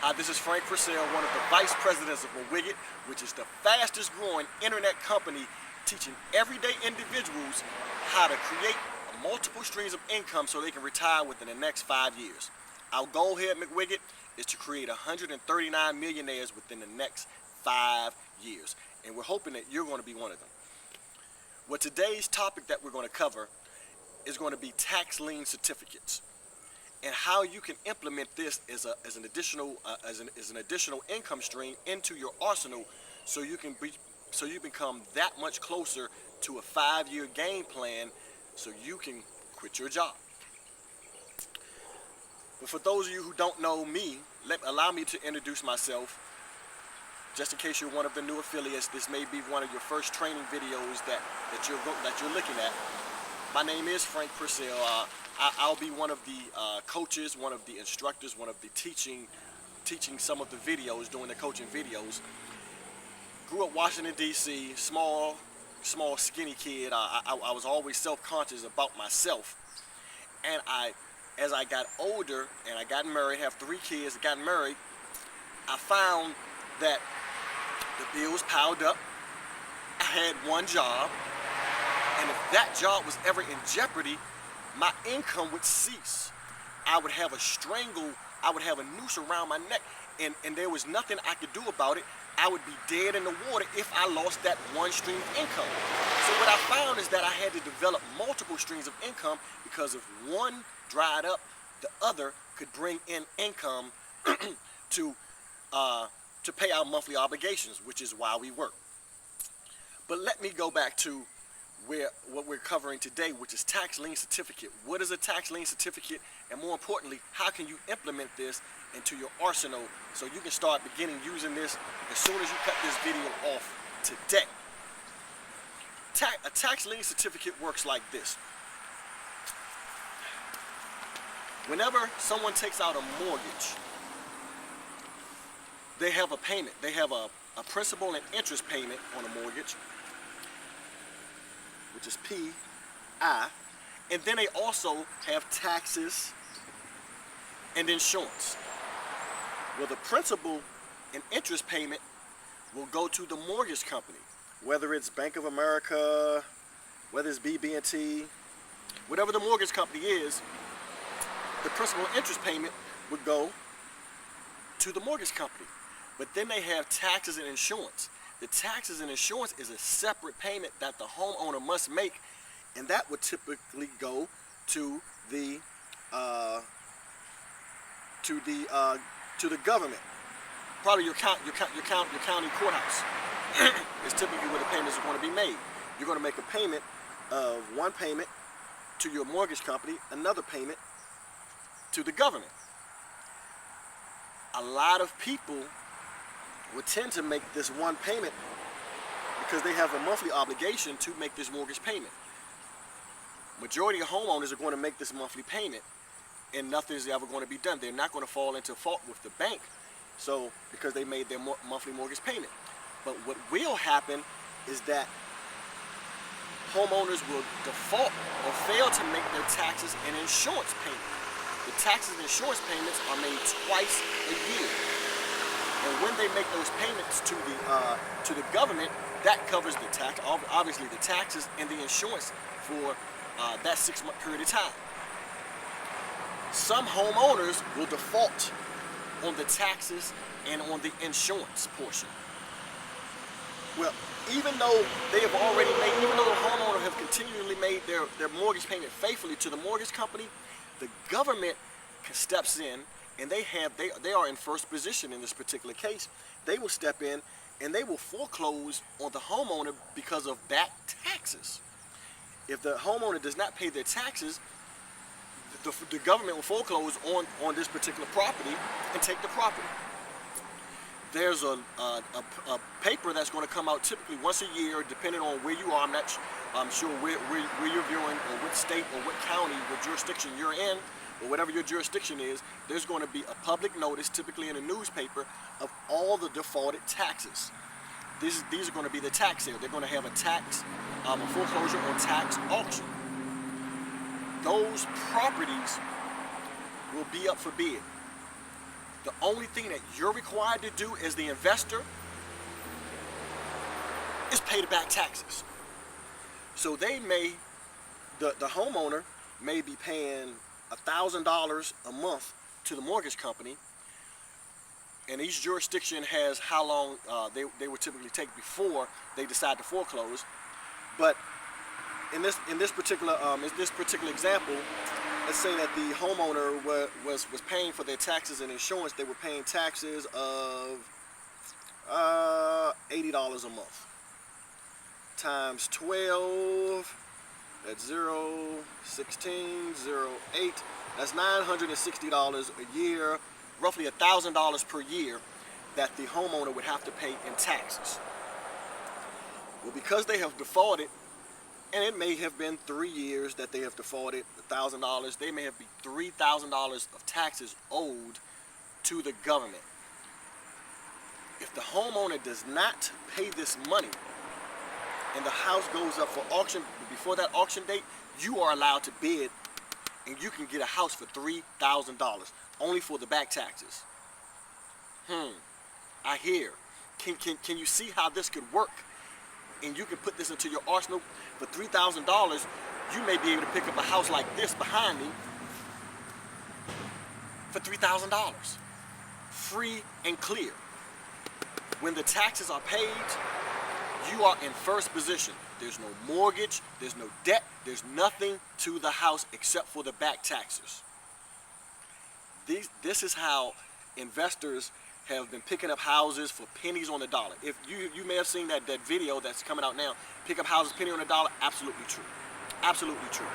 Hi, this is Frank Purcell, one of the vice presidents of Mawigad, which is the fastest growing internet company teaching everyday individuals how to create multiple streams of income so they can retire within the next 5 years. Our goal here at Mawigad is to create 139 millionaires within the next 5 years, and we're hoping that you're going to be one of them. Well, today's topic that we're going to cover is going to be tax lien certificates, and how you can implement this as an additional income stream into your arsenal, so you become that much closer to a 5-year game plan, so you can quit your job. But for those of you who don't know me, allow me to introduce myself. Just in case you're one of the new affiliates, this may be one of your first training videos that you're looking at. My name is Frank Purcell. I'll be one of the coaches, one of the instructors, one of the teaching some of the videos, doing the coaching videos. Grew up Washington, D.C., small, skinny kid. I was always self-conscious about myself. And as I got older and I got married, have 3 kids, got married, I found that the bills piled up. I had one job, and if that job was ever in jeopardy, my income would cease. I would have a noose around my neck, and there was nothing I could do about it. I would be dead in the water if I lost that one stream of income. So what I found is that I had to develop multiple streams of income, because if one dried up, the other could bring in income to pay our monthly obligations, which is why we work. But let me go back to what we're covering today, which is tax lien certificate. What is a tax lien certificate? And more importantly, how can you implement this into your arsenal so you can start beginning using this as soon as you cut this video off today? A tax lien certificate works like this. Whenever someone takes out a mortgage, they have a payment. They have a principal and interest payment on a mortgage, which is PI, and then they also have taxes and insurance. Well, the principal and interest payment will go to the mortgage company, whether it's Bank of America, whether it's BB&T, whatever the mortgage company is, the principal and interest payment would go to the mortgage company. But then they have taxes and insurance. The taxes and insurance is a separate payment that the homeowner must make, and that would typically go to the government. Probably your county courthouse is typically where the payments are going to be made. You're going to make a payment of one payment to your mortgage company, another payment to the government. A lot of people would tend to make this one payment because they have a monthly obligation to make this mortgage payment. Majority of homeowners are going to make this monthly payment, and nothing is ever going to be done. They're not going to fall into fault with the bank, because they made their monthly mortgage payment. But what will happen is that homeowners will default or fail to make their taxes and insurance payment. The taxes and insurance payments are made twice a year. And when they make those payments to the government, that covers the tax, obviously the taxes and the insurance for that 6-month period of time. Some homeowners will default on the taxes and on the insurance portion. Well, even though the homeowner have continually made their mortgage payment faithfully to the mortgage company, the government steps in, and they are in first position in this particular case. They will step in and they will foreclose on the homeowner because of back taxes. If the homeowner does not pay their taxes, the government will foreclose on this particular property and take the property. There's a paper that's going to come out typically once a year, depending on where you are. I'm sure where you're viewing, or what state or what county, what jurisdiction you're in, or whatever your jurisdiction is. There's going to be a public notice, typically in a newspaper, of all the defaulted taxes. These are going to be the tax sale. They're going to have a foreclosure or tax auction. Those properties will be up for bid. The only thing that you're required to do as the investor is pay the back taxes. So they may, the homeowner may be paying $1,000 a month to the mortgage company, and each jurisdiction has how long they would typically take before they decide to foreclose. But in this particular example, let's say that the homeowner was paying for their taxes and insurance. They were paying taxes of $80 a month times 12. That's 0, 16, 0, 8. That's $960 a year, roughly $1,000 per year that the homeowner would have to pay in taxes. Well, because they have defaulted, and it may have been 3 years that they have defaulted $1,000, they may have been $3,000 of taxes owed to the government. If the homeowner does not pay this money and the house goes up for auction, before that auction date, you are allowed to bid and you can get a house for $3,000 only for the back taxes. I hear. Can you see how this could work? And you can put this into your arsenal. For $3,000, you may be able to pick up a house like this behind me for $3,000. Free and clear. When the taxes are paid, you are in first position. There's no mortgage, there's no debt, there's nothing to the house except for the back taxes. This is how investors have been picking up houses for pennies on the dollar. If you may have seen that video that's coming out now, pick up houses penny on the dollar, absolutely true. Absolutely true.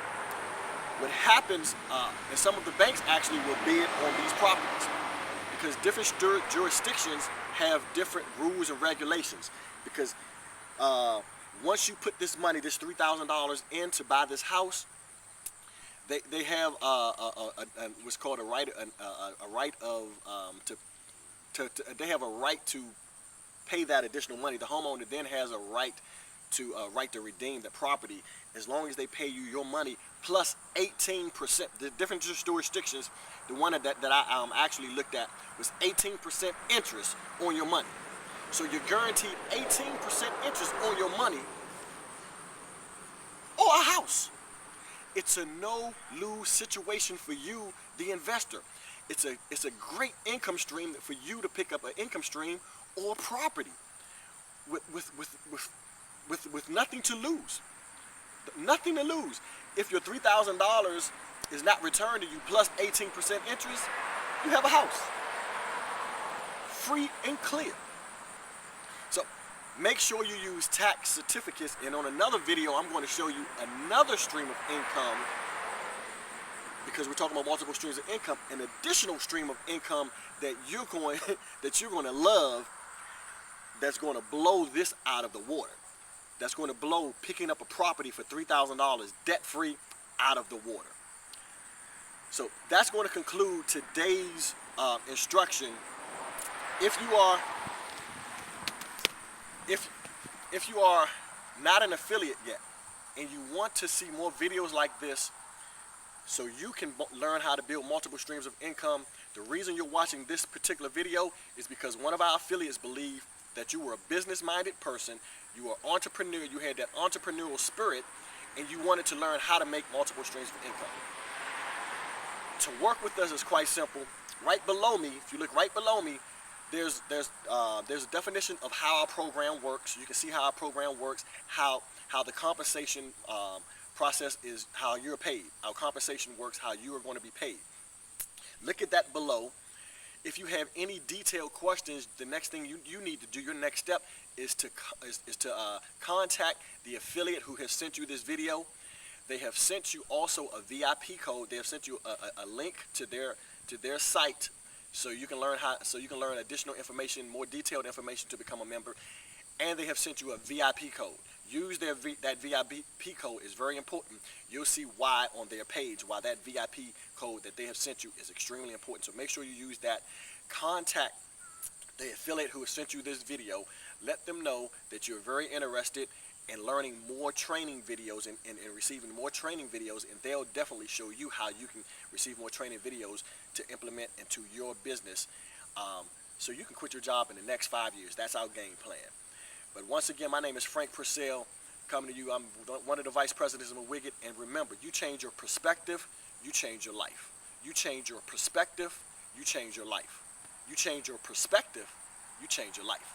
What happens, and some of the banks actually will bid on these properties because different jurisdictions have different rules and regulations. Because once you put this money, this $3,000 in to buy this house, they have what's called a right they have a right to pay that additional money. The homeowner then has a right to redeem the property as long as they pay you your money plus 18%. The different jurisdictions, the one that I actually looked at was 18% interest on your money. So you're guaranteed 18% interest on your money or a house. It's a no-lose situation for you, the investor. It's a great income stream for you to pick up an income stream or property with nothing to lose. Nothing to lose. If your $3,000 is not returned to you plus 18% interest, you have a house. Free and clear. So make sure you use tax certificates, and on another video I'm going to show you another stream of income, because we're talking about multiple streams of income, an additional stream of income that you're going to love, that's going to blow this out of the water. That's going to blow picking up a property for $3,000 debt-free out of the water. So that's going to conclude today's instruction. If you are not an affiliate yet and you want to see more videos like this so you can learn how to build multiple streams of income, the reason you're watching this particular video is because one of our affiliates believed that you were a business-minded person, you were an entrepreneur, you had that entrepreneurial spirit, and you wanted to learn how to make multiple streams of income. To work with us is quite simple. Right below me, if you look right below me, there's a definition of how our program works. You can see how our program works, how the compensation process is, how you're paid. Our compensation works, how you are going to be paid. Look at that below. If you have any detailed questions, the next thing you need to do, your next step, is to contact the affiliate who has sent you this video. They have sent you also a VIP code. They have sent you a link to their site, so you can learn additional information, more detailed information to become a member. And they have sent you a VIP code. Use that VIP code is very important. You'll see why on their page, why that VIP code that they have sent you is extremely important. So make sure you use that. Contact the affiliate who has sent you this video. Let them know that you're very interested in learning more training videos and receiving more training videos, and they'll definitely show you how you can receive more training videos to implement into your business. So you can quit your job in the next 5 years. That's our game plan. But once again, my name is Frank Purcell, coming to you. I'm one of the vice presidents of Mawigad. And remember, you change your perspective, you change your life. You change your perspective, you change your life. You change your perspective, you change your life.